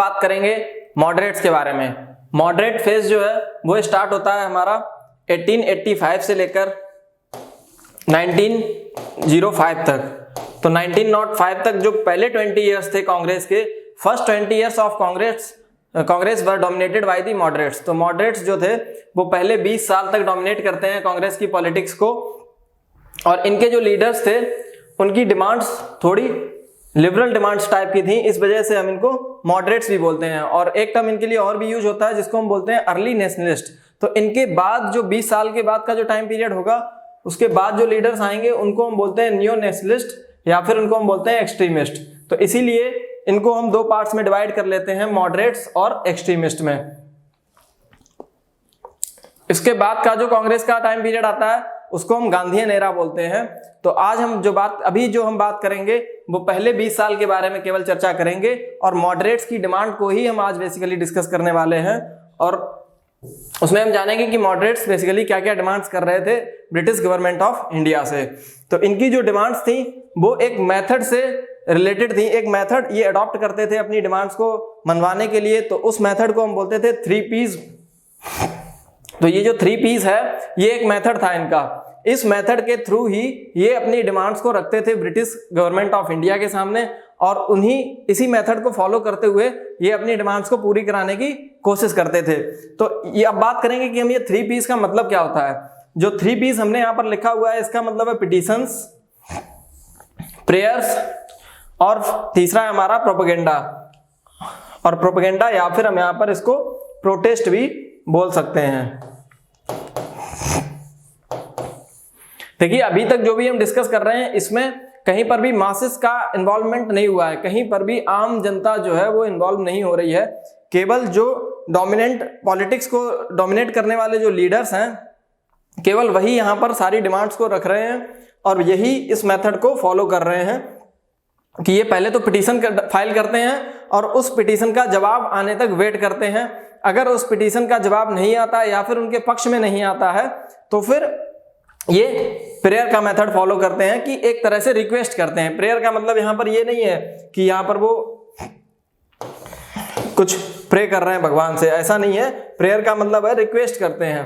बात करेंगे मॉडरेट्स के बारे में। मॉडरेट फेज जो है वो स्टार्ट होता है हमारा 1885 से लेकर 1905 तक। तो 1905 तक जो पहले 20 इयर्स थे कांग्रेस के, first 20 years of Congress were dominated by the moderates. तो मॉडरेट्स जो थे वो पहले 20 साल तक डोमिनेट करते हैं कांग्रेस की पॉलिटिक्स को, और इनके जो लीडर्स थे उनकी डिमांड्स थोड़ी लिबरल डिमांड्स टाइप की थी, इस वजह से हम इनको मॉडरेट्स भी बोलते हैं। और एक टर्म इनके लिए और भी यूज होता है जिसको हम बोलते हैं अर्ली नेशनलिस्ट। तो इनके बाद जो 20 साल के बाद का जो टाइम पीरियड होगा उसके बाद जो लीडर्स आएंगे उनको हम बोलते हैं नियो नेशनलिस्ट या फिर उनको हम बोलते हैं एक्सट्रीमिस्ट। तो इसीलिए इनको हम दो पार्ट्स में डिवाइड कर लेते हैं, मॉडरेट्स और एक्सट्रीमिस्ट में। इसके बाद का जो कांग्रेस का टाइम पीरियड आता है उसको हम गांधीयन एरा बोलते हैं। तो आज हम जो बात करेंगे वो पहले 20 साल के बारे में केवल चर्चा करेंगे और मॉडरेट्स की डिमांड को ही हम आज बेसिकली डिस्कस करने वाले हैं। और उसमें हम जानेंगे कि मॉडरेट्स बेसिकली क्या क्या डिमांड्स कर रहे थे ब्रिटिश गवर्नमेंट ऑफ इंडिया से। तो इनकी जो डिमांड्स थी वो एक मेथड से रिलेटेड थी, एक मेथड ये अडॉप्ट करते थे अपनी डिमांड्स को मनवाने के लिए। तो उस मेथड को हम बोलते थे 3 Ps। तो ये जो 3 Ps है ये एक मेथड था इनका। इस मेथड के थ्रू ही ये अपनी डिमांड्स को रखते थे ब्रिटिश गवर्नमेंट ऑफ इंडिया के सामने, और इसी मेथड को फॉलो करते हुए ये अपनी डिमांड्स को पूरी कराने की कोशिश करते थे। तो ये अब बात करेंगे कि हम ये 3 Ps का मतलब क्या होता है। जो 3 Ps हमने यहाँ पर लिखा हुआ है इसका मतलब है पिटीशंस, प्रेयर्स और तीसरा है हमारा प्रोपेगेंडा। और प्रोपेगेंडा या फिर हम यहाँ पर इसको प्रोटेस्ट भी बोल सकते हैं। देखिए अभी तक जो भी हम डिस्कस कर रहे हैं इसमें कहीं पर भी मासेस का इन्वॉल्वमेंट नहीं हुआ है, कहीं पर भी आम जनता जो है वो इन्वॉल्व नहीं हो रही है। केवल जो डोमिनेंट पॉलिटिक्स को डोमिनेट करने वाले जो लीडर्स हैं केवल वही यहाँ पर सारी डिमांड्स को रख रहे हैं और यही इस मेथड को फॉलो कर रहे हैं कि ये पहले तो पिटीशन फाइल करते हैं और उस पिटीशन का जवाब आने तक वेट करते हैं। अगर उस पिटीशन का जवाब नहीं आता या फिर उनके पक्ष में नहीं आता है तो फिर ये प्रेयर का मेथड फॉलो करते हैं कि एक तरह से रिक्वेस्ट करते हैं। प्रेयर का मतलब यहाँ पर ये नहीं है कि यहाँ पर वो कुछ प्रे कर रहे हैं भगवान से, ऐसा नहीं है। प्रेयर का मतलब है रिक्वेस्ट करते हैं।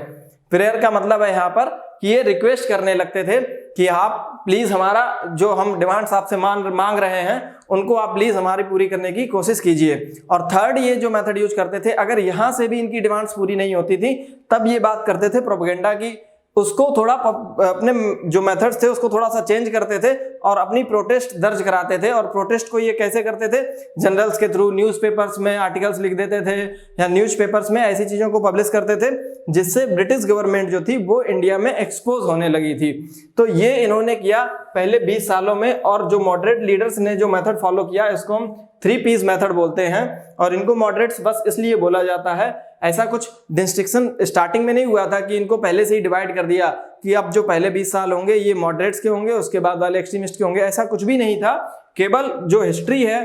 प्रेयर का मतलब है यहाँ पर कि ये रिक्वेस्ट करने लगते थे कि आप प्लीज हमारा जो हम डिमांड्स आपसे मांग रहे हैं उनको आप प्लीज हमारी पूरी करने की कोशिश कीजिए। और थर्ड ये जो मेथड यूज करते थे, अगर यहां से भी इनकी डिमांड्स पूरी नहीं होती थी तब ये बात करते थे प्रोपेगेंडा की, उसको थोड़ा अपने जो मेथड्स थे उसको थोड़ा सा चेंज करते थे और अपनी प्रोटेस्ट दर्ज कराते थे। और प्रोटेस्ट को ये कैसे करते थे, जनरल्स के थ्रू, न्यूज़पेपर्स में आर्टिकल्स लिख देते थे या न्यूज़पेपर्स में ऐसी चीजों को पब्लिश करते थे जिससे ब्रिटिश गवर्नमेंट जो थी वो इंडिया में एक्सपोज होने लगी थी। तो ये इन्होंने किया पहले 20 सालों में। और जो मॉडरेट लीडर्स ने जो मेथड फॉलो किया इसको हम 3 Ps मेथड बोलते हैं। और इनको मॉडरेट्स बस इसलिए बोला जाता है, ऐसा कुछ डिस्टिंक्शन स्टार्टिंग में नहीं हुआ था कि इनको पहले से ही डिवाइड कर दिया कि अब जो पहले 20 साल होंगे ये मॉडरेट्स के होंगे, उसके बाद वाले एक्सट्रीमिस्ट के होंगे, ऐसा कुछ भी नहीं था। केवल जो हिस्ट्री है,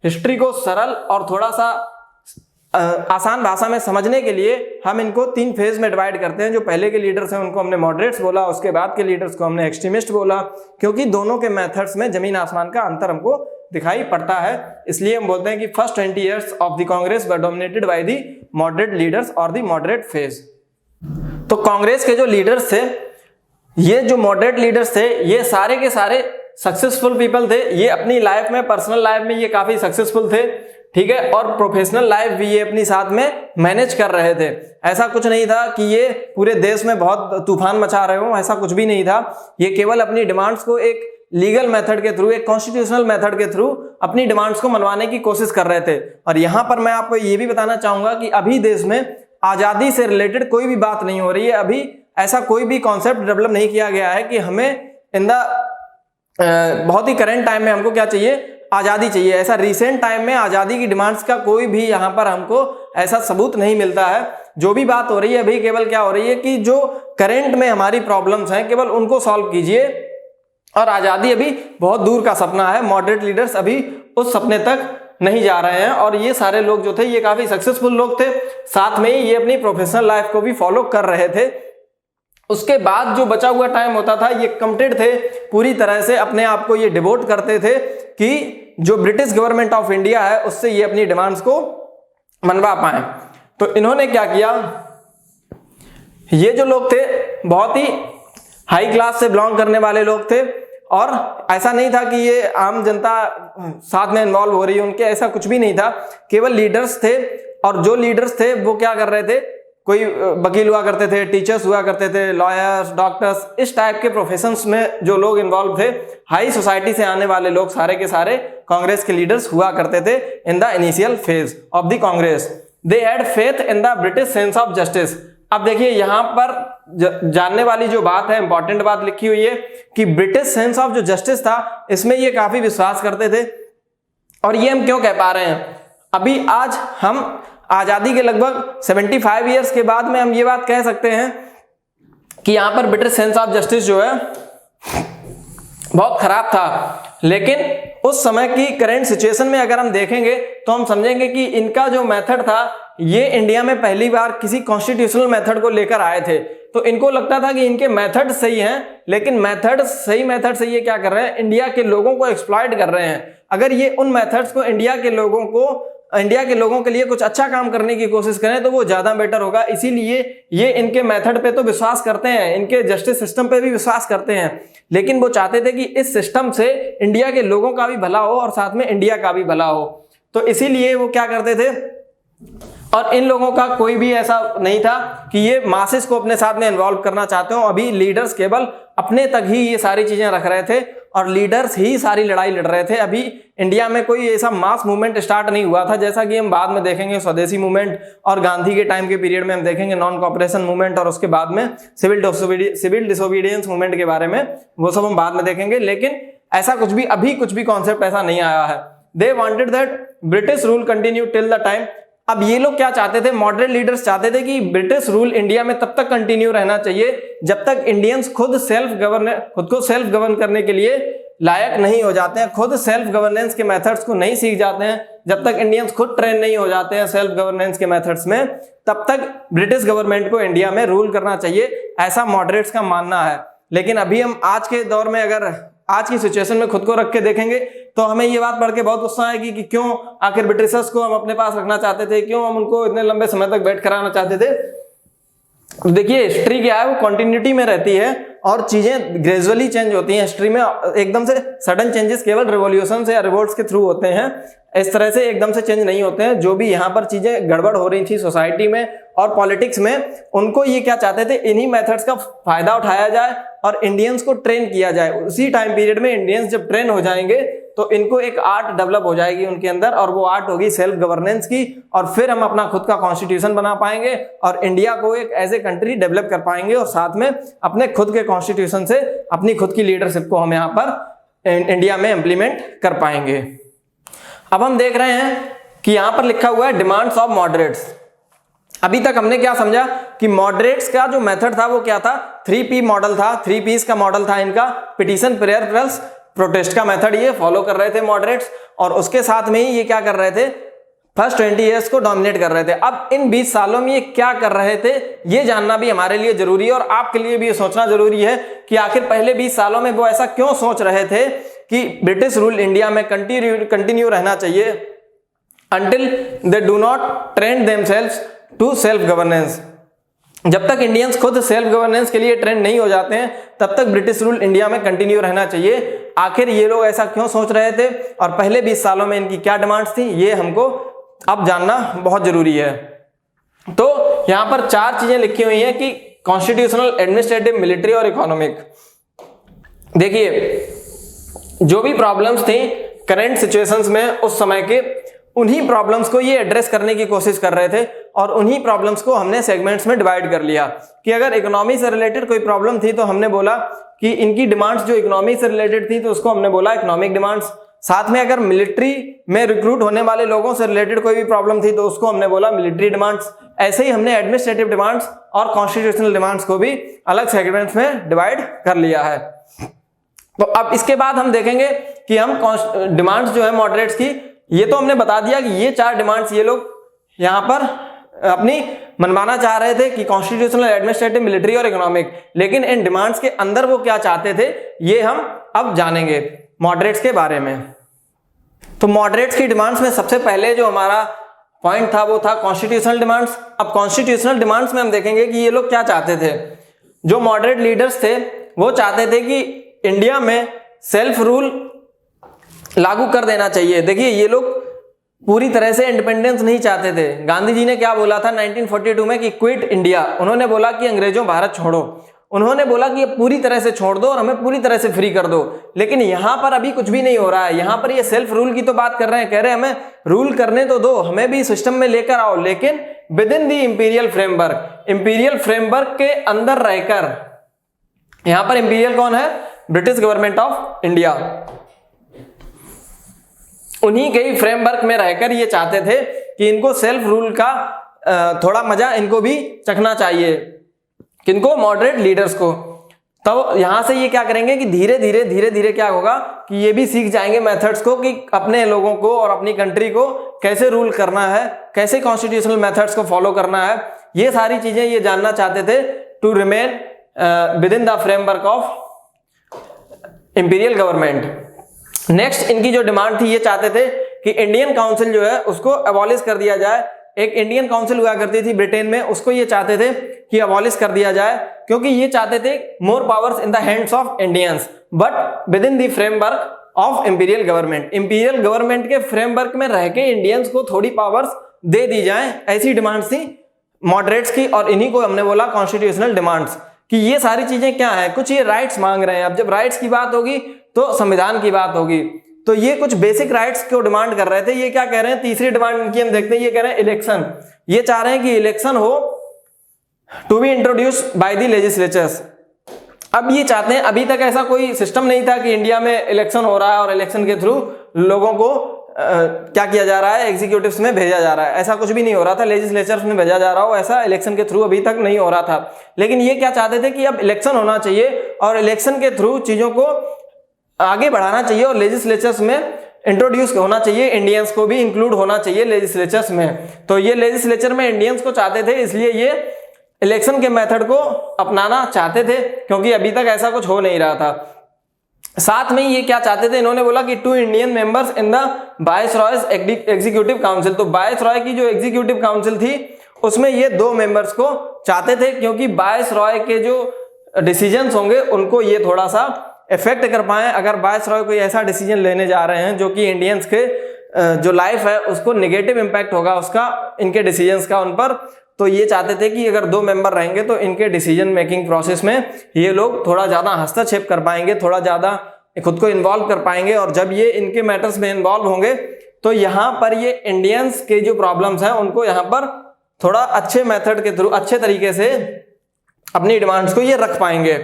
हिस्ट्री को सरल और थोड़ा सा आसान भाषा में समझने के लिए हम इनको 3 फेज में डिवाइड करते हैं। जो पहले के लीडर्स हैं उनको हमने मॉडरेट्स बोला, उसके बाद के लीडर्स को हमने एक्सट्रीमिस्ट बोला, क्योंकि दोनों के मेथड्स में जमीन आसमान का अंतर हमको दिखाई पड़ता है। इसलिए हम बोलते हैं कि first 20 years of the Congress were dominated by the moderate leaders और द मॉडरेट फेज। तो कांग्रेस के जो लीडर्स थे, ये जो मॉडरेट लीडर्स थे, ये सारे के सारे सक्सेसफुल पीपल थे। ये अपनी लाइफ में, पर्सनल लाइफ में ये काफी सक्सेसफुल थे, ठीक है, और प्रोफेशनल लाइफ भी ये अपनी साथ में मैनेज कर रहे थे। ऐसा कुछ नहीं था कि ये पूरे देश में बहुत तूफान मचा रहे हो, ऐसा कुछ भी नहीं था। ये केवल अपनी डिमांड्स को एक लीगल मेथड के थ्रू, एक कॉन्स्टिट्यूशनल मेथड के थ्रू अपनी डिमांड्स को मनवाने की कोशिश कर रहे थे। और यहां पर मैं आपको ये भी बताना चाहूंगा कि अभी देश में आजादी से रिलेटेड कोई भी बात नहीं हो रही है। अभी ऐसा कोई भी कॉन्सेप्ट डेवलप नहीं किया गया है कि हमें बहुत ही करंट टाइम में हमको क्या चाहिए, आजादी चाहिए। ऐसा रिसेंट टाइम में आजादी की डिमांड्स का कोई भी यहाँ पर हमको ऐसा सबूत नहीं मिलता है। जो भी बात हो रही है अभी केवल क्या हो रही है कि जो करंट में हमारी प्रॉब्लम्स हैं केवल उनको सॉल्व कीजिए, और आजादी अभी बहुत दूर का सपना है। मॉडरेट लीडर्स अभी उस सपने तक नहीं जा रहे हैं। और ये सारे लोग जो थे ये काफी सक्सेसफुल लोग थे, साथ में ही ये अपनी प्रोफेशनल लाइफ को भी फॉलो कर रहे थे। उसके बाद जो बचा हुआ टाइम होता था ये कमिटेड थे, पूरी तरह से अपने आप को ये डिवोट करते थे कि जो ब्रिटिश गवर्नमेंट ऑफ इंडिया है उससे ये अपनी डिमांड्स को मनवा पाए। तो इन्होंने क्या किया, ये जो लोग थे बहुत ही हाई क्लास से बिलोंग करने वाले लोग थे, और ऐसा नहीं था कि ये आम जनता साथ में इन्वॉल्व हो रही है उनके, ऐसा कुछ भी नहीं था, केवल लीडर्स थे। और जो लीडर्स थे वो क्या कर रहे थे, कोई वकील हुआ करते थे, टीचर्स हुआ करते थे, लॉयर्स, डॉक्टर्स, इस टाइप के प्रोफेशंस में जो लोग इन्वॉल्व थे, हाई सोसाइटी से आने वाले लोग सारे के सारे कांग्रेस के लीडर्स हुआ करते थे in the initial phase of the Congress. They had faith in the British sense of justice. अब देखिए यहां पर जानने वाली जो बात है, इंपॉर्टेंट बात लिखी हुई है कि ब्रिटिश सेंस ऑफ जो जस्टिस था, इसमें ये काफी विश्वास करते थे। और ये हम क्यों कह पा रहे हैं, अभी आज हम आजादी के लगभग 75 ईयर्स के बाद में हम ये बात कह सकते हैं कि यहां पर ब्रिटिश सेंस ऑफ जस्टिस जो है बहुत खराब था। लेकिन उस समय की करंट सिचुएशन में अगर हम देखेंगे तो हम समझेंगे कि इनका जो मेथड था, ये इंडिया में पहली बार किसी कॉन्स्टिट्यूशनल मेथड को लेकर आए थे। तो इनको लगता था कि इनके मेथड सही हैं, लेकिन सही मेथड से ये क्या कर रहे हैं, इंडिया के लोगों को एक्सप्लॉइट कर रहे हैं। अगर ये उन मेथड्स को इंडिया के लोगों के लिए कुछ अच्छा काम करने की कोशिश करें तो वो ज्यादा बेटर होगा। इसीलिए ये इनके मेथड पे तो विश्वास करते हैं, इनके जस्टिस सिस्टम पे भी विश्वास करते हैं, लेकिन वो चाहते थे कि इस सिस्टम से इंडिया के लोगों का भी भला हो और साथ में इंडिया का भी भला हो। तो इसीलिए वो क्या करते थे, और इन लोगों का कोई भी ऐसा नहीं था कि ये मासेस को अपने साथ में इन्वॉल्व करना चाहते हो। अभी लीडर्स केवल अपने तक ही ये सारी चीजें रख रहे थे और लीडर्स ही सारी लड़ाई लड़ रहे थे। अभी इंडिया में कोई ऐसा मास मूवमेंट स्टार्ट नहीं हुआ था, जैसा कि हम बाद में देखेंगे स्वदेशी मूवमेंट, और गांधी के टाइम के पीरियड में हम देखेंगे नॉन कॉपरेशन मूवमेंट, और उसके बाद में सिविल डिसोबीडियंस मूवमेंट के बारे में, वो सब हम बाद में देखेंगे। लेकिन ऐसा कुछ भी कॉन्सेप्ट ऐसा नहीं आया है। They wanted that British rule continue till the time. अब ये लोग क्या चाहते थे, मॉडरेट लीडर्स चाहते थे कि ब्रिटिश रूल इंडिया में तब तक कंटिन्यू रहना चाहिए जब तक इंडियंस खुद को सेल्फ गवर्न करने के लिए लायक नहीं हो जाते हैं, खुद सेल्फ गवर्नेंस के मेथड्स को नहीं सीख जाते हैं। जब तक इंडियंस खुद ट्रेन नहीं हो जाते हैं सेल्फ गवर्नेंस के मेथड्स में, तब तक ब्रिटिश गवर्नमेंट को इंडिया में रूल करना चाहिए, ऐसा मॉडरेट्स का मानना है। लेकिन अभी हम आज के दौर में अगर आज की सिचुएशन में खुद को रख के देखेंगे तो हमें ये बात पढ़ के बहुत गुस्सा आएगी कि क्यों आखिर ब्रिटिशर्स को हम अपने पास रखना चाहते थे, क्यों हम उनको इतने लंबे समय तक वेट कराना चाहते थे। देखिए हिस्ट्री क्या है, वो कंटिन्यूटी में रहती है और चीजें ग्रेजुअली चेंज होती हैं। हिस्ट्री में एकदम से सडन चेंजेस केवल रिवॉल्यूशन से या रिवोल्ट्स के थ्रू होते हैं, इस तरह से एकदम से चेंज नहीं होते हैं। जो भी यहाँ पर चीजें गड़बड़ हो रही थी सोसाइटी में और पॉलिटिक्स में, उनको ये क्या चाहते थे, इन्हीं मेथड्स का फायदा उठाया जाए और इंडियंस को ट्रेन किया जाए। उसी टाइम पीरियड में इंडियंस जब ट्रेन हो जाएंगे तो इनको एक आर्ट डेवलप हो जाएगी उनके अंदर, और वो आर्ट होगी सेल्फ गवर्नेंस की, और फिर हम अपना खुद का कॉन्स्टिट्यूशन बना पाएंगे और इंडिया को एक एज ए कंट्री डेवलप कर पाएंगे, और साथ में अपने खुद के कॉन्स्टिट्यूशन से अपनी खुद की लीडरशिप को हम यहाँ पर इंडिया में इंप्लीमेंट कर पाएंगे। अब हम देख रहे हैं कि यहां पर लिखा हुआ है डिमांड्स ऑफ मॉडरेट्स। अभी तक हमने क्या समझा कि मॉडरेट्स का जो मेथड था वो क्या था, 3P मॉडल था, 3 P's का मॉडल था इनका, पिटीशन, प्रेयर प्लस प्रोटेस्ट का मेथड ये फॉलो कर रहे थे मॉडरेट्स, और उसके साथ में ही ये क्या कर रहे थे, फर्स्ट 20 ईयर्स को डोमिनेट कर रहे थे। अब इन 20 सालों में ये क्या कर रहे थे ये जानना भी हमारे लिए जरूरी है, और आपके लिए भी ये सोचना जरूरी है कि आखिर पहले 20 सालों में वो ऐसा क्यों सोच रहे थे कि ब्रिटिश रूल इंडिया में कंटिन्यू रहना चाहिए until they do not train themselves to self governance। जब तक इंडियंस खुद सेल्फ गवर्नेंस के लिए ट्रेन नहीं हो जाते हैं तब तक ब्रिटिश रूल इंडिया में कंटिन्यू रहना चाहिए। आखिर ये लोग ऐसा क्यों सोच रहे थे और पहले 20 सालों में इनकी क्या डिमांड्स थी, ये हमको अब जानना बहुत जरूरी है। तो यहां पर 4 चीजें लिखी हुई हैं कि कॉन्स्टिट्यूशनल, एडमिनिस्ट्रेटिव, मिलिट्री और इकोनॉमिक। देखिए जो भी प्रॉब्लम्स थी करंट सिचुएशंस में उस समय के, उन्हीं प्रॉब्लम्स को ये एड्रेस करने की कोशिश कर रहे थे, और उन्हीं प्रॉब्लम्स को हमने सेगमेंट्स में डिवाइड कर लिया कि अगर इकोनॉमी से रिलेटेड कोई प्रॉब्लम थी तो हमने बोला कि इनकी डिमांड्स जो इकोनॉमी से रिलेटेड थी तो उसको हमने बोला इकोनॉमिक डिमांड्स। साथ में अगर मिलिट्री में रिक्रूट होने वाले लोगों से रिलेटेड कोई भी प्रॉब्लम थी तो उसको हमने बोला मिलिट्री डिमांड्स। ऐसे ही हमने एडमिनिस्ट्रेटिव डिमांड्स और कॉन्स्टिट्यूशनल डिमांड्स को भी अलग सेगमेंट्स में डिवाइड कर लिया है। तो अब इसके बाद हम देखेंगे कि हम डिमांड्स जो है मॉडरेट्स की, ये तो हमने बता दिया कि ये 4 डिमांड्स ये लोग यहाँ पर अपनी मनवाना चाह रहे थे कि कॉन्स्टिट्यूशनल, एडमिनिस्ट्रेटिव, मिलिट्री और इकोनॉमिक। लेकिन इन डिमांड्स के अंदर वो क्या चाहते थे ये हम अब जानेंगे मॉडरेट्स के बारे में। तो मॉडरेट्स की डिमांड्स में सबसे पहले जो हमारा पॉइंट था वो था कॉन्स्टिट्यूशनल डिमांड्स। अब कॉन्स्टिट्यूशनल डिमांड्स में हम देखेंगे कि ये लोग क्या चाहते थे। जो मॉडरेट लीडर्स थे वो चाहते थे कि इंडिया में सेल्फ रूल लागू कर देना चाहिए। देखिए ये लोग पूरी तरह से इंडिपेंडेंस नहीं चाहते थे। गांधी जी ने क्या बोला था 1942 में कि क्विट इंडिया, उन्होंने बोला कि अंग्रेजों भारत छोड़ो, उन्होंने बोला कि ये पूरी तरह से छोड़ दो और हमें पूरी तरह से फ्री कर दो। लेकिन यहां पर अभी कुछ भी नहीं हो रहा है। यहां पर ये सेल्फ रूल की तो बात कर रहे हैं, कह रहे हैं हमें रूल करने तो दो, हमें भी सिस्टम में लेकर आओ, लेकिन with in the imperial framework, imperial framework के अंदर रहकर। यहां पर इंपीरियल कौन है? British government of India. उन्हीं के ही फ्रेमवर्क में रहकर ये चाहते थे कि इनको सेल्फ रूल का थोड़ा मजा इनको भी चखना चाहिए। किनको? मॉडरेट लीडर्स को। तो यहां से ये क्या करेंगे कि धीरे धीरे क्या होगा कि ये भी सीख जाएंगे मेथड्स को कि अपने लोगों को और अपनी कंट्री को कैसे रूल करना है, कैसे कॉन्स्टिट्यूशनल मेथड्स को फॉलो करना है। ये सारी चीजें ये जानना चाहते थे to remain with in the framework of imperial government. Next इनकी जो डिमांड थी, ये चाहते थे कि इंडियन काउंसिल जो है उसको अबॉलिश कर दिया जाए। एक इंडियन काउंसिल हुआ करती थी ब्रिटेन में, उसको ये चाहते थे कि अबॉलिश कर दिया जाए, क्योंकि ये चाहते थे more powers in the hands of Indians but with in the framework of imperial government. Imperial government के फ्रेमवर्क में रह के इंडियंस को थोड़ी पावर्स दे दी जाए, ऐसी डिमांड्स थी मॉडरेट्स की। और इन्हीं को हमने बोला कॉन्स्टिट्यूशनल डिमांड्स, कि ये सारी चीजें क्या है, कुछ ये राइट्स मांग रहे हैं। अब जब राइट्स की बात होगी तो संविधान की बात होगी, तो ये कुछ बेसिक राइट्स को डिमांड कर रहे थे। ये क्या कह रहे हैं, तीसरी डिमांड इनकी हम देखते हैं, ये कह रहे हैं इलेक्शन। ये चाह रहे हैं कि इलेक्शन हो to be introduced by the legislatures. अब ये चाहते हैं, अभी तक ऐसा कोई सिस्टम नहीं था कि इंडिया में इलेक्शन हो रहा है और इलेक्शन के थ्रू लोगों को क्या किया जा रहा है, एग्जीक्यूटिव्स में भेजा जा रहा है। ऐसा कुछ भी नहीं हो रहा था, लेजिस्लेचर्स में भेजा जा रहा हो, ऐसा इलेक्शन के थ्रू अभी तक नहीं हो रहा था। लेकिन ये क्या चाहते थे कि अब इलेक्शन होना चाहिए और इलेक्शन के थ्रू चीजों को आगे बढ़ाना चाहिए और लेजिस्लेचर्स में इंट्रोड्यूस होना चाहिए, इंडियंस को भी इंक्लूड होना चाहिए लेजिस्लेचर्स में। तो ये लेजिस्लेचर में इंडियंस को चाहते थे, इसलिए ये इलेक्शन के मेथड को अपनाना चाहते थे, क्योंकि अभी तक ऐसा कुछ हो नहीं रहा था। साथ में ये क्या चाहते थे, इन्होंने बोला कि 2 Indian members in the viceroy's executive council. तो वायसरॉय की जो एग्जीक्यूटिव काउंसिल थी उसमें ये 2 मेंबर्स को चाहते थे, क्योंकि वायसरॉय के जो डिसीजंस होंगे उनको ये थोड़ा सा इफेक्ट कर पाए। अगर वायसरॉय कोई ऐसा डिसीजन लेने जा रहे हैं जो कि इंडियंस के जो लाइफ है उसको नेगेटिव इंपैक्ट होगा उसका, इनके डिसीजंस का उन पर, तो ये चाहते थे कि अगर 2 मेंबर रहेंगे तो इनके डिसीजन मेकिंग प्रोसेस में ये लोग थोड़ा ज्यादा हस्तक्षेप कर पाएंगे, थोड़ा ज्यादा खुद को इन्वॉल्व कर पाएंगे। और जब ये इनके मैटर्स में इन्वॉल्व होंगे तो यहाँ पर ये इंडियंस के जो प्रॉब्लम्स हैं उनको यहाँ पर थोड़ा अच्छे मेथड के थ्रू, अच्छे तरीके से अपनी डिमांड्स को ये रख पाएंगे।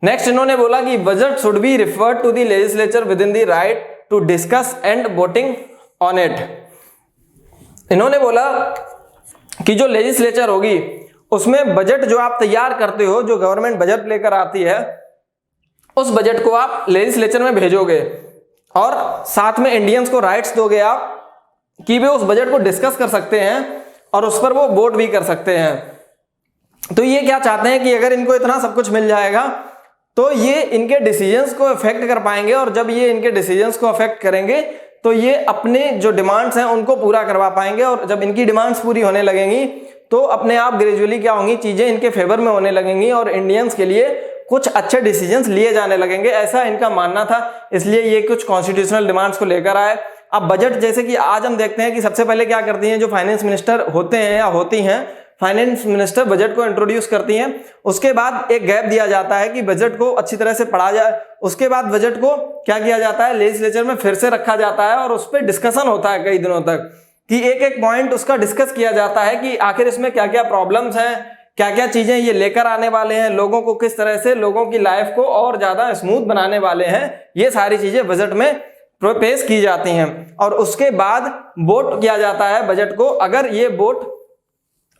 नेक्स्ट इन्होंने बोला कि budget should be referred to the legislature with in the right to discuss and voting on it. इन्होंने बोला कि जो लेजिस्लेचर होगी उसमें बजट जो आप तैयार करते हो, जो गवर्नमेंट बजट लेकर आती है, उस बजट को आप लेजिस्लेचर में भेजोगे और साथ में इंडियंस को राइट्स दोगे आप कि वे उस बजट को डिस्कस कर सकते हैं और उस पर वो वोट भी कर सकते हैं। तो ये क्या चाहते हैं कि अगर इनको इतना सब कुछ मिल जाएगा तो ये इनके डिसीजंस को अफेक्ट कर पाएंगे, और जब ये इनके डिसीजंस को अफेक्ट करेंगे तो ये अपने जो डिमांड्स हैं उनको पूरा करवा पाएंगे। और जब इनकी डिमांड्स पूरी होने लगेंगी तो अपने आप ग्रेजुअली क्या होंगी, चीजें इनके फेवर में होने लगेंगी और इंडियंस के लिए कुछ अच्छे डिसीजंस लिए जाने लगेंगे, ऐसा इनका मानना था। इसलिए ये कुछ कॉन्स्टिट्यूशनल डिमांड्स को लेकर आए। अब बजट, जैसे कि आज हम देखते हैं कि सबसे पहले क्या करती हैं जो फाइनेंस मिनिस्टर होते हैं या होती हैं, फाइनेंस मिनिस्टर बजट को इंट्रोड्यूस करती हैं। उसके बाद एक गैप दिया जाता है कि बजट को अच्छी तरह से पढ़ा जाए। उसके बाद बजट को क्या किया जाता है, लेजिस्लेचर में फिर से रखा जाता है और उस पर डिस्कशन होता है कई दिनों तक, कि एक एक पॉइंट उसका डिस्कस किया जाता है कि आखिर इसमें क्या क्या प्रॉब्लम्स हैं, क्या क्या चीजें ये लेकर आने वाले हैं, लोगों को किस तरह से लोगों की लाइफ को और ज्यादा स्मूथ बनाने वाले हैं। ये सारी चीजें बजट में पेश की जाती हैं और उसके बाद वोट किया जाता है बजट को।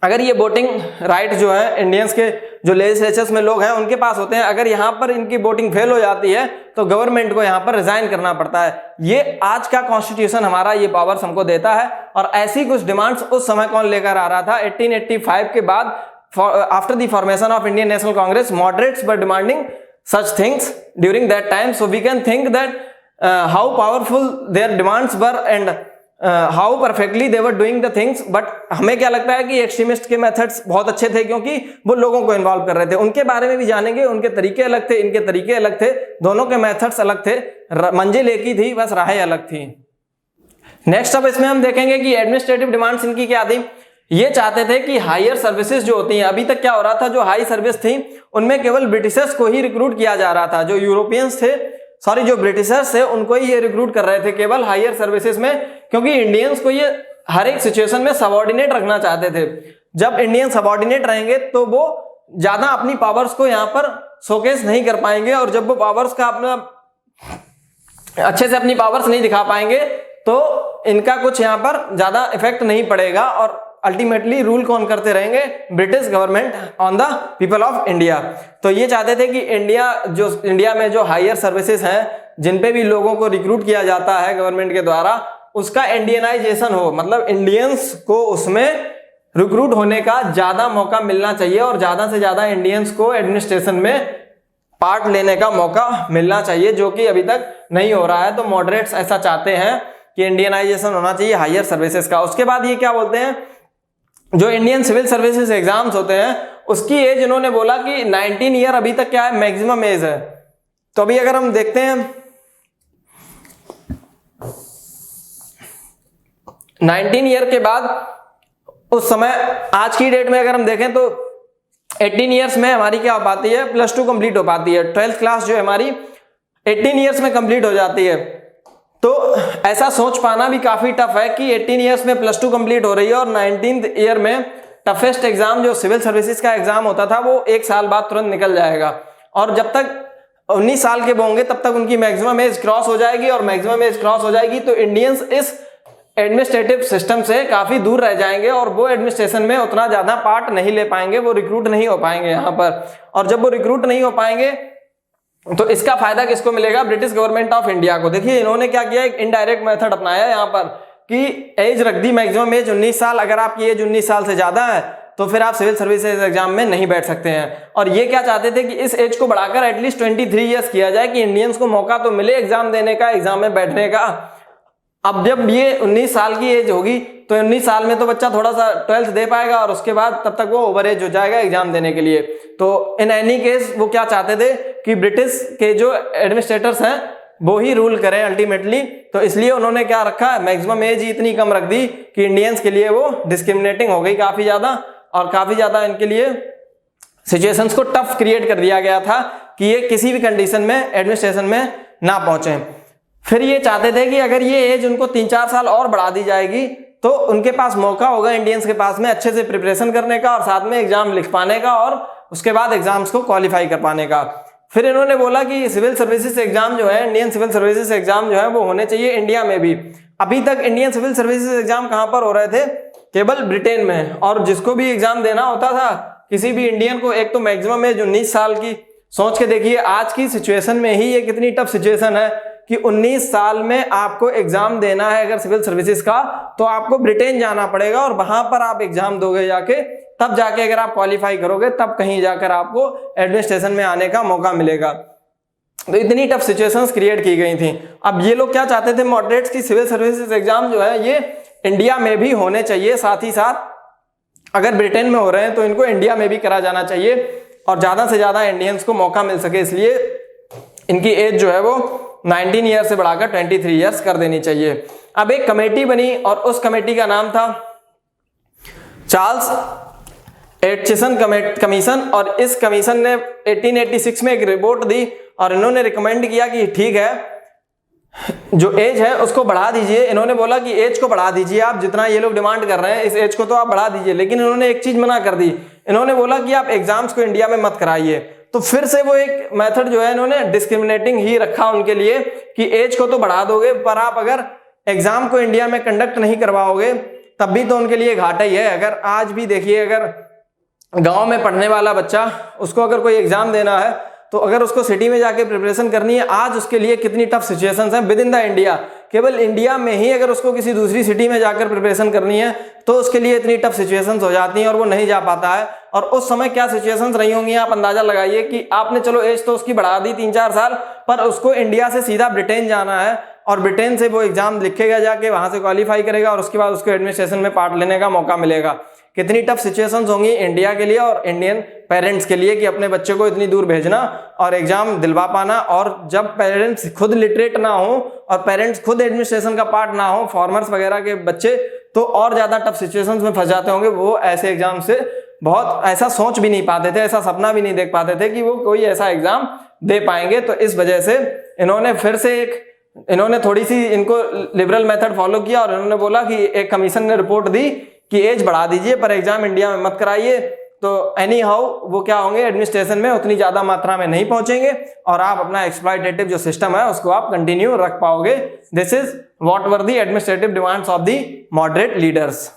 अगर ये वोटिंग राइट जो है इंडियंस के जो लेजिस्लेचर्स में लोग हैं उनके पास होते हैं, अगर यहाँ पर इनकी वोटिंग फेल हो जाती है तो गवर्नमेंट को यहाँ पर रिजाइन करना पड़ता है। ये आज का कॉन्स्टिट्यूशन हमारा ये पावर्स हमको देता है। और ऐसी कुछ डिमांड्स उस समय कौन लेकर आ रहा था, 1885 के बाद, after the formation of Indian national Congress, moderates were demanding such things during that time. So we can think that how powerful their demands were and how perfectly they were doing the things, but हमें क्या लगता है कि extremist के methods बहुत अच्छे थे क्योंकि वो लोगों को इन्वॉल्व कर रहे थे। उनके बारे में भी जानेंगे, उनके तरीके अलग थे, इनके तरीके अलग थे, दोनों के मेथड्स अलग थे, मंजिल एक ही थी, बस राहें अलग थी। नेक्स्ट अब इसमें हम देखेंगे कि एडमिनिस्ट्रेटिव डिमांड्स इनकी क्या थी। ये चाहते थे कि हायर सर्विसेज जो होती हैं, अभी तक क्या हो रहा था, जो हाई सर्विस थी उनमें केवल ब्रिटिशर्स को ही रिक्रूट किया जा रहा था, जो यूरोपियंस थे, सॉरी जो ब्रिटिशर्स थे उनको ही ये रिक्रूट कर रहे थे केवल हायर सर्विसेज में, क्योंकि इंडियंस को ये हर एक सिचुएशन में सबऑर्डिनेट रखना चाहते थे। जब इंडियन सबऑर्डिनेट रहेंगे तो वो ज्यादा अपनी पावर्स को यहाँ पर शोकेस नहीं कर पाएंगे, और जब वो पावर्स का अपना अच्छे से अपनी पावर्स नहीं दिखा पाएंगे तो इनका कुछ यहाँ पर ज्यादा इफेक्ट नहीं पड़ेगा, और अल्टीमेटली रूल कौन करते रहेंगे, British government on the people of India. तो ये चाहते थे कि इंडिया में जो हायर सर्विसेज हैं, जिन पे भी लोगों को रिक्रूट किया जाता है गवर्नमेंट के द्वारा, उसका इंडियनाइजेशन हो, मतलब इंडियंस को उसमें रिक्रूट होने का ज्यादा मौका मिलना चाहिए और ज्यादा से ज्यादा इंडियंस को एडमिनिस्ट्रेशन में पार्ट लेने का मौका मिलना चाहिए, जो कि अभी तक नहीं हो रहा है। तो मॉडरेट्स ऐसा चाहते हैं कि इंडियनाइजेशन होना चाहिए हायर सर्विसेज का। उसके बाद ये क्या बोलते हैं, जो इंडियन सिविल सर्विसेज एग्जाम्स होते हैं उसकी एज इन्होंने बोला कि 19 ईयर अभी तक क्या है, मैक्सिमम एज है। तो अभी अगर हम देखते हैं 19 ईयर के बाद, उस समय आज की डेट में अगर हम देखें तो 18 ईयर्स में हमारी क्या हो पाती है, +2 कंप्लीट हो पाती है। 12th क्लास जो है हमारी 18 ईयर्स में कंप्लीट हो जाती है। तो ऐसा सोच पाना भी काफी टफ है कि 18 ईयर्स में +2 कंप्लीट हो रही है और 19th ईयर में टफेस्ट एग्जाम जो सिविल सर्विसेज का एग्जाम होता था वो 1 साल बाद तुरंत निकल जाएगा, और जब तक 19 साल के होंगे तब तक उनकी मैक्सिमम एज क्रॉस हो जाएगी, और मैक्सिमम एज क्रॉस हो जाएगी तो इंडियंस इस एडमिनिस्ट्रेटिव सिस्टम से काफी दूर रह जाएंगे और वो एडमिनिस्ट्रेशन में उतना ज्यादा पार्ट नहीं ले पाएंगे, वो रिक्रूट नहीं हो पाएंगे यहाँ पर। और जब वो रिक्रूट नहीं हो पाएंगे तो इसका फायदा किसको मिलेगा, ब्रिटिश गवर्नमेंट ऑफ इंडिया को। देखिए इन्होंने क्या किया, एक इनडायरेक्ट मेथड अपनाया यहाँ पर कि एज रख दी, मैक्सिमम एज 19 साल। अगर आपकी एज 19 साल से ज्यादा है तो फिर आप सिविल सर्विसेज एग्जाम में नहीं बैठ सकते हैं। और ये क्या चाहते थे कि इस एज को बढ़ाकर एटलीस्ट 23 ईयर्स किया जाए कि इंडियंस को मौका तो मिले एग्जाम देने का, एग्जाम में बैठने का। अब जब ये 19 साल की एज होगी तो 19 साल में तो बच्चा थोड़ा सा 12th दे पाएगा और उसके बाद तब तक वो ओवर एज हो जाएगा एग्जाम देने के लिए। तो इन एनी केस वो क्या चाहते थे कि ब्रिटिश के जो एडमिनिस्ट्रेटर्स हैं वो ही रूल करें अल्टीमेटली। तो इसलिए उन्होंने क्या रखा, मैक्सिमम एज ही इतनी कम रख दी कि इंडियंस के लिए वो डिस्क्रिमिनेटिंग हो गई काफी ज्यादा, और काफी ज्यादा इनके लिए सिचुएशंस को टफ क्रिएट कर दिया गया था कि ये किसी भी कंडीशन में एडमिनिस्ट्रेशन में ना पहुंचे। फिर ये चाहते थे कि अगर ये एज उनको 3-4 साल और बढ़ा दी जाएगी तो उनके पास मौका होगा इंडियंस के पास में अच्छे से प्रिपरेशन करने का और साथ में एग्जाम लिख पाने का और उसके बाद एग्जाम्स को क्वालिफाई कर पाने का। फिर इन्होंने बोला कि सिविल सर्विसेज एग्जाम जो है, इंडियन सिविल सर्विसेज एग्जाम जो है वो होने चाहिए इंडिया में भी। अभी तक इंडियन सिविल सर्विसेज एग्जाम कहां पर हो रहे थे, केवल ब्रिटेन में, और जिसको भी एग्जाम देना होता था किसी भी इंडियन को, एक तो मैक्सिमम एज 19 साल की। सोच के देखिए आज की सिचुएशन में ही ये कितनी टफ सिचुएशन है कि 19 साल में आपको एग्जाम देना है अगर सिविल सर्विसेज का, तो आपको ब्रिटेन जाना पड़ेगा और वहां पर आप एग्जाम दोगे जाके, तब जाके अगर आप क्वालिफाई करोगे तब कहीं जाकर आपको एडमिनिस्ट्रेशन में आने का मौका मिलेगा। तो इतनी टफ सिचुएशंस क्रिएट की गई थी। अब ये लोग क्या चाहते थे, मॉडरेट्स की सिविल सर्विसेज एग्जाम जो है ये इंडिया में भी होने चाहिए, साथ ही साथ अगर ब्रिटेन में हो रहे हैं तो इनको इंडिया में भी करा जाना चाहिए और ज्यादा से ज्यादा इंडियंस को मौका मिल सके, इसलिए इनकी एज जो है वो 19 ईयर से बढ़ाकर 23 ईयर्स कर देनी चाहिए। अब एक कमेटी बनी और उस कमेटी का नाम था चार्ल्स एटचिसन कमीशन, और इस कमीशन ने 1886 में एक रिपोर्ट दी और इन्होंने रिकमेंड किया कि ठीक है जो एज है उसको बढ़ा दीजिए। इन्होंने बोला कि एज को बढ़ा दीजिए आप, जितना ये लोग डिमांड कर रहे हैं इस एज को तो आप बढ़ा दीजिए, लेकिन इन्होंने एक चीज मना कर दी, इन्होंने बोला कि आप एग्जाम्स को इंडिया में मत कराइए। तो फिर से वो एक मेथड जो है इन्होंने डिस्क्रिमिनेटिंग ही रखा उनके लिए कि एज को तो बढ़ा दोगे पर आप अगर एग्जाम को इंडिया में कंडक्ट नहीं करवाओगे तब भी तो उनके लिए घाटा ही है। अगर आज भी देखिए, अगर गांव में पढ़ने वाला बच्चा, उसको अगर कोई एग्जाम देना है तो अगर उसको सिटी में जाके प्रिपरेशन करनी है, आज उसके लिए कितनी टफ सिचुएशंस हैं विद इन द इंडिया। केवल इंडिया में ही अगर उसको किसी दूसरी सिटी में जाकर प्रिपरेशन करनी है तो उसके लिए इतनी टफ सिचुएशंस हो जाती हैं और वो नहीं जा पाता है। और उस समय क्या सिचुएशंस रही होंगी आप अंदाजा लगाइए कि आपने चलो एज तो उसकी बढ़ा दी 3-4 साल, पर उसको इंडिया से सीधा ब्रिटेन जाना है और ब्रिटेन से वो एग्जाम लिखेगा जाके, वहां से क्वालिफाई करेगा और उसके बाद उसको एडमिनिस्ट्रेशन में पार्ट लेने का मौका मिलेगा। कितनी टफ सिचुएशंस होंगी इंडिया के लिए और इंडियन पेरेंट्स के लिए कि अपने बच्चे को इतनी दूर भेजना और एग्जाम दिलवा पाना। और जब पेरेंट्स खुद लिटरेट ना हो और पेरेंट्स खुद एडमिनिस्ट्रेशन का पार्ट ना हो, फार्मर्स वगैरह के बच्चे, तो और ज्यादा टफ सिचुएशंस में फंस जाते होंगे। वो ऐसे एग्जाम से बहुत ऐसा सोच भी नहीं पाते थे, ऐसा सपना भी नहीं देख पाते थे कि वो कोई ऐसा एग्जाम दे पाएंगे। तो इस वजह से इन्होंने फिर से इन्होंने थोड़ी सी इनको लिबरल मेथड फॉलो किया और इन्होंने बोला कि एक कमीशन ने रिपोर्ट दी कि एज बढ़ा दीजिए पर एग्जाम इंडिया में मत कराइए। तो एनी हाउ वो क्या होंगे, एडमिनिस्ट्रेशन में उतनी ज्यादा मात्रा में नहीं पहुंचेंगे और आप अपना एक्सप्लॉयटेटिव जो सिस्टम है उसको आप कंटिन्यू रख पाओगे। This is what were the administrative demands of the moderate leaders.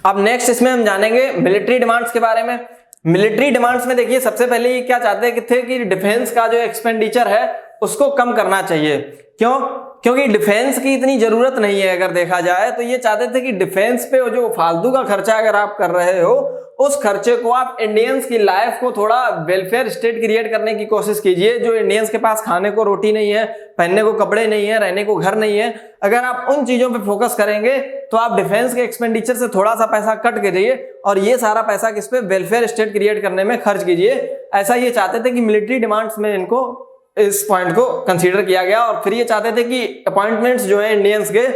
अब नेक्स्ट इसमें हम जानेंगे मिलिट्री डिमांड्स के बारे में। मिलिट्री डिमांड्स में देखिए सबसे पहले ये क्या चाहते थे कि डिफेंस का जो एक्सपेंडिचर है उसको कम करना चाहिए। क्यों? क्योंकि डिफेंस की इतनी जरूरत नहीं है। अगर देखा जाए तो ये चाहते थे कि डिफेंस पे जो फालतू का खर्चा अगर आप कर रहे हो उस खर्चे को आप इंडियंस की लाइफ को थोड़ा वेलफेयर स्टेट क्रिएट करने की कोशिश कीजिए। जो इंडियंस के पास खाने को रोटी नहीं है, पहनने को कपड़े नहीं है, रहने को घर नहीं है, अगर आप उन चीजों पे फोकस करेंगे तो आप डिफेंस के एक्सपेंडिचर से थोड़ा सा पैसा कट कीजिए और ये सारा पैसा किस पे, वेलफेयर स्टेट क्रिएट करने में खर्च कीजिए। ऐसा ये चाहते थे कि मिलिट्री डिमांड्स में इनको इस पॉइंट को कंसीडर किया गया। और फिर ये चाहते थे कि अपॉइंटमेंट्स जो है इंडियंस के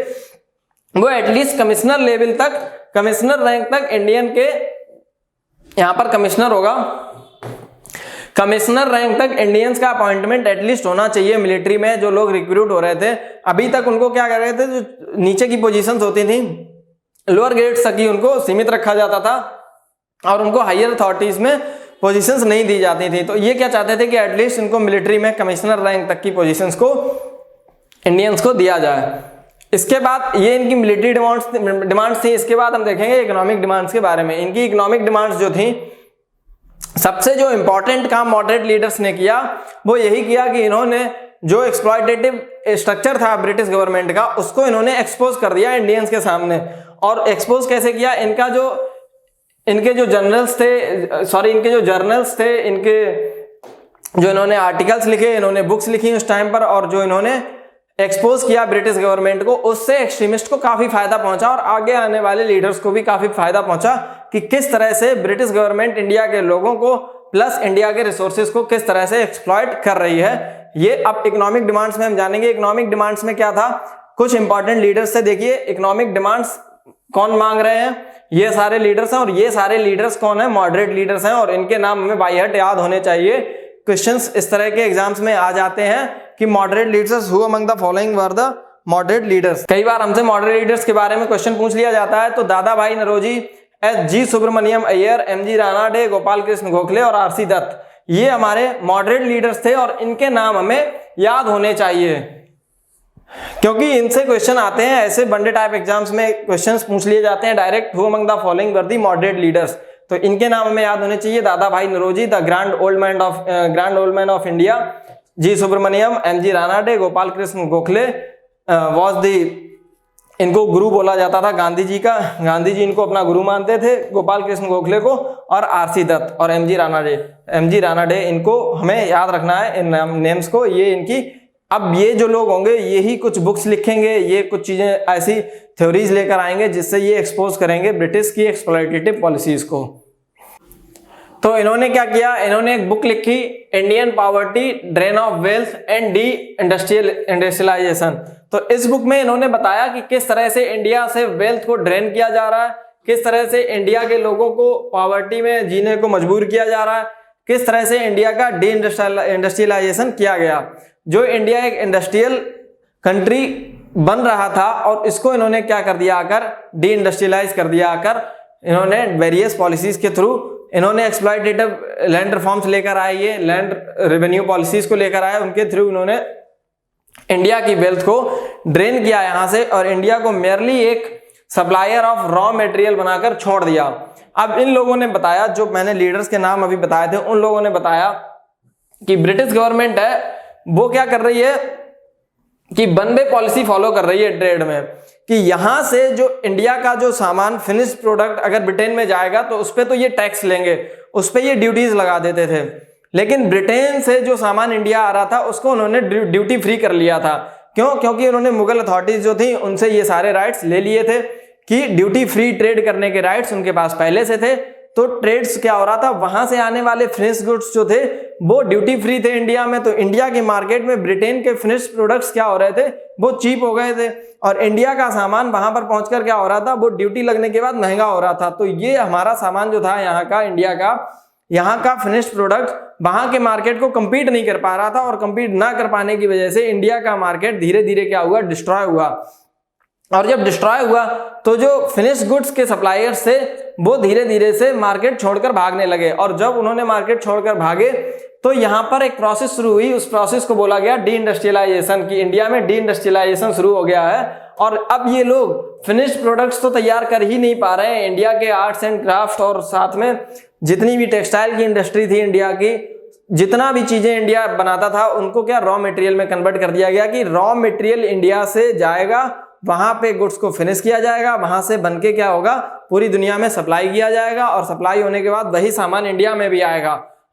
वो एटलीस्ट कमिश्नर लेवल तक, कमिश्नर रैंक तक इंडियन के, यहां पर कमिश्नर होगा, कमिश्नर रैंक तक इंडियंस का अपॉइंटमेंट एटलीस्ट होना चाहिए मिलिट्री में। जो लोग रिक्रूट हो रहे थे अभी तक उनको क्या कर रहे थे, जो नीचे की पोजीशंस होती थी लोअर ग्रेड्स तक ही उनको सीमित रखा जाता था और उनको हायर अथॉरिटीज में पोजीशंस नहीं दी जाती थी। तो ये क्या चाहते थे कि एटलीस्ट इनको मिलिट्री में कमिश्नर रैंक तक की पोजीशंस को इंडियंस को दिया जाए। इसके बाद ये इनकी मिलिट्री डिमांड्स थी। इसके बाद हम देखेंगे इकोनॉमिक डिमांड्स के बारे में। इनकी इकोनॉमिक डिमांड्स जो थी, सबसे जो इंपॉर्टेंट काम मॉडरेट लीडर्स ने किया वो यही किया कि इन्होंने जो एक्सप्लॉयटेटिव स्ट्रक्चर था ब्रिटिश गवर्नमेंट का उसको इन्होंने एक्सपोज कर दिया इंडियंस के सामने। और एक्सपोज कैसे किया, इनके जो जर्नल्स थे, इनके जो इन्होंने आर्टिकल्स लिखे, इन्होंने बुक्स लिखी उस टाइम पर, और जो इन्होंने एक्सपोज किया ब्रिटिश गवर्नमेंट को, उससे एक्सट्रीमिस्ट को काफी फायदा पहुंचा और आगे आने वाले लीडर्स को भी काफी फायदा पहुंचा कि किस तरह से ब्रिटिश गवर्नमेंट इंडिया के लोगों को प्लस इंडिया के रिसोर्सेज को किस तरह से एक्सप्लॉइट कर रही है। ये अब इकोनॉमिक डिमांड्स में हम जानेंगे। इकोनॉमिक डिमांड्स में क्या था, कुछ इंपॉर्टेंट लीडर्स से देखिए इकोनॉमिक डिमांड्स कौन मांग रहे हैं, ये सारे लीडर्स हैं। और ये सारे लीडर्स कौन है, मॉडरेट लीडर्स हैं और इनके नाम हमें बाय हार्ट याद होने चाहिए। क्वेश्चंस इस तरह के एग्जाम्स में आ जाते हैं कि moderate leaders who among the following were the moderate leaders. कई बार हमसे मॉडरेट लीडर्स के बारे में क्वेश्चन पूछ लिया जाता है। तो दादा भाई नरोजी, जी सुब्रमण्यम अय्यर, जी रानाडे, गोपाल कृष्ण गोखले और RC दत्त, ये हमारे मॉडरेट लीडर्स थे और इनके नाम हमें याद होने चाहिए क्योंकि इनसे क्वेश्चन आते हैं। ऐसे वनडे टाइप एग्जाम्स में क्वेश्चंस पूछ लिए जाते हैं direct, who among the following were the moderate leaders. तो इनके नाम हमें याद होने चाहिए, Dadabhai Naoroji the grand old man of India, G Subramaniam, G Ranade, Gopal Krishna Gokhale was the, इनको गुरु बोला जाता था गांधी जी का, गांधी जी इनको अपना गुरु मानते थे गोपाल कृष्ण गोखले को, और RC दत्त और MG रानाडे इनको हमें याद रखना है, इन नेम्स को। ये इनकी, अब ये जो लोग होंगे यही कुछ बुक्स लिखेंगे, ये कुछ चीजें ऐसी थ्योरीज लेकर आएंगे जिससे ये एक्सपोज करेंगे ब्रिटिश की एक्सप्लॉयटेटिव पॉलिसीज को। तो इन्होंने क्या किया, इन्होंने एक बुक लिखी, Indian poverty, drain of wealth and deindustrialization. तो इस बुक में इन्होंने बताया कि किस तरह से इंडिया से वेल्थ को ड्रेन किया जा रहा है, किस तरह से इंडिया के लोगों को पॉवर्टी में जीने को मजबूर किया जा रहा है, किस तरह से इंडिया का डी इंडस्ट्रियलाइजेशन किया गया। जो इंडिया एक इंडस्ट्रियल कंट्री बन रहा था और इसको इन्होंने क्या कर दिया, आकर डी इंडस्ट्रियलाइज कर दिया। आकर इन्होंने वेरियस पॉलिसीज के थ्रू इन्होंने एक्सप्लॉयटेटिव लैंड रिफॉर्म्स लेकर आए, ये लैंड रेवेन्यू पॉलिसीज को लेकर आए, उनके थ्रू इन्होंने इंडिया की वेल्थ को ड्रेन किया यहां से और इंडिया को मेयरली एक सप्लायर ऑफ रॉ मटेरियल बनाकर छोड़ दिया। अब इन लोगों ने बताया, जो मैंने लीडर्स के नाम अभी बताए थे, उन लोगों ने बताया कि ब्रिटिश गवर्नमेंट है वो क्या कर रही है कि वन वे पॉलिसी फॉलो कर रही है ट्रेड में, कि यहां से जो इंडिया का जो सामान फिनिश्ड प्रोडक्ट अगर ब्रिटेन में जाएगा तो उस पर तो ये टैक्स लेंगे, उस पर ये ड्यूटीज लगा देते थे, लेकिन ब्रिटेन से जो सामान इंडिया आ रहा था उसको उन्होंने ड्यूटी फ्री कर लिया था क्यों? क्योंकि उन्होंने मुगल अथॉरिटीज जो थी उनसे ये सारे राइट्स ले लिए थे कि ड्यूटी फ्री ट्रेड करने के राइट्स उनके पास पहले से थे। तो ट्रेड्स क्या हो रहा था, वहां से आने वाले फिनिश गुड्स जो थे वो ड्यूटी फ्री थे इंडिया में, तो इंडिया की मार्केट में ब्रिटेन के फिनिश प्रोडक्ट्स क्या हो रहे थे, वो चीप हो गए थे, और इंडिया का सामान वहां पर पहुंचकर क्या हो रहा था, वो ड्यूटी लगने के बाद महंगा हो रहा था। तो ये हमारा सामान जो था यहाँ का, इंडिया का, यहाँ का फिनिश्ड प्रोडक्ट वहां के मार्केट को कंपीट नहीं कर पा रहा था, और कंपीट ना कर पाने की वजह से इंडिया का मार्केट धीरे धीरे क्या हुआ, डिस्ट्रॉय हुआ। और जब डिस्ट्रॉय हुआ तो जो फिनिश गुड्स के सप्लायर्स थे वो धीरे धीरे से मार्केट छोड़कर भागने लगे, और जब उन्होंने मार्केट छोड़कर भागे तो यहाँ पर एक प्रोसेस शुरू हुई। उस प्रोसेस को बोला गया डी इंडस्ट्रियलाइजेशन की। इंडिया में डी इंडस्ट्रियलाइजेशन शुरू हो गया है, और अब ये लोग फिनिश्ड प्रोडक्ट्स तो तैयार कर ही नहीं पा रहे हैं। इंडिया के आर्ट्स एंड क्राफ्ट और साथ में जितनी भी टेक्सटाइल की इंडस्ट्री थी इंडिया की, जितना भी चीजें इंडिया बनाता था, उनको क्या रॉ मटेरियल में कन्वर्ट कर दिया गया कि रॉ मटेरियल इंडिया से जाएगा, वहां पे गुड्स को फिनिश किया जाएगा, वहां से बनके क्या होगा, पूरी दुनिया में सप्लाई किया जाएगा, और सप्लाई होने के बाद वही सामान इंडिया में भी आएगा।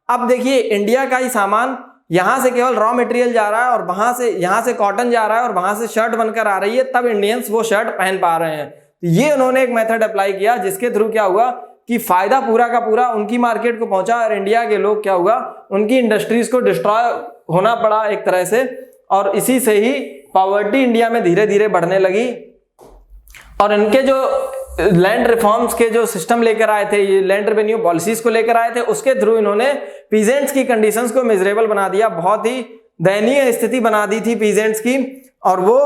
अब देखिए, इंडिया का ही सामान यहां से केवल रॉ मटेरियल जा रहा है, और वहां से यहां से कॉटन जा रहा है, और वहां से शर्ट बनकर आ रही है, तब इंडियंस वो शर्ट पहन पा रहे हैं। ये उन्होंने एक मेथड अप्लाई किया जिसके थ्रू क्या हुआ कि फायदा पूरा का पूरा उनकी मार्केट को पहुंचा, और इंडिया के लोग क्या हुआ, उनकी इंडस्ट्रीज को डिस्ट्रॉय होना पड़ा एक तरह से, और इसी से ही पॉवर्टी इंडिया में धीरे धीरे बढ़ने लगी। और इनके जो लैंड रिफॉर्म्स के जो सिस्टम लेकर आए थे, ये लैंड रेवेन्यू पॉलिसीज को लेकर आए थे, उसके थ्रू इन्होंने पीजेंट्स की कंडीशंस को मिजरेबल बना दिया, बहुत ही दयनीय स्थिति बना दी थी पीजेंट्स की, और वो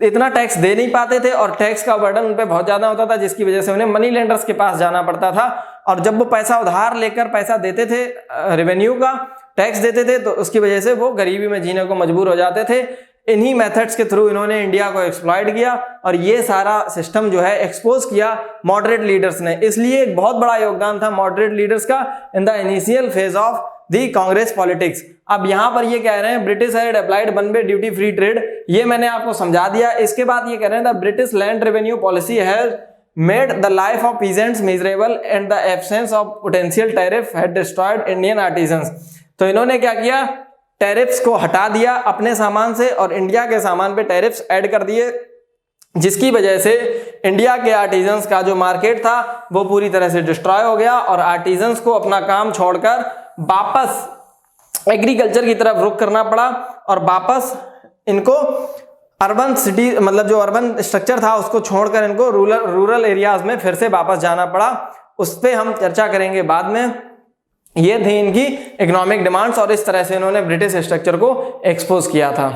इतना टैक्स दे नहीं पाते थे, और टैक्स का बर्डन उन पे बहुत ज्यादा होता था, जिसकी वजह से उन्हें मनी लेंडर्स के पास जाना पड़ता था, और जब वो पैसा उधार लेकर पैसा देते थे, रेवेन्यू का टैक्स देते थे, तो उसकी वजह से वो गरीबी में जीने को मजबूर हो जाते थे। इन्हीं मेथड्स के थ्रू इन्होंने इंडिया को एक्सप्लॉइट किया, और ये सारा सिस्टम जो है एक्सपोज किया मॉडरेट लीडर्स ने। इसलिए एक बहुत बड़ा योगदान था मॉडरेट लीडर्स का in the initial phase of the Congress politics. अब यहां पर ये कह रहे हैं British had applied one way duty free trade, ये मैंने आपको समझा दिया। इसके बाद ये कह रहे हैं the British land revenue policy has made the life of peasants miserable and the absence of potential tariff had destroyed Indian artisans। तो इन्होंने क्या किया, टैरिफ्स को हटा दिया अपने सामान से, और इंडिया के सामान पे टैरिफ्स ऐड कर दिए, जिसकी वजह से इंडिया के आर्टिजन्स का जो मार्केट था वो पूरी तरह से डिस्ट्रॉय हो गया, और आर्टिजन्स को अपना काम छोड़कर वापस एग्रीकल्चर की तरफ रुख करना पड़ा, और वापस इनको अर्बन सिटी, मतलब जो अर्बन स्ट्रक्चर था उसको छोड़कर इनको रूरल एरियाज में फिर से वापस जाना पड़ा। उस पर हम चर्चा करेंगे बाद में। ये थी इनकी इकोनॉमिक डिमांड्स, और इस तरह से इन्होंने ब्रिटिश स्ट्रक्चर को एक्सपोज किया था।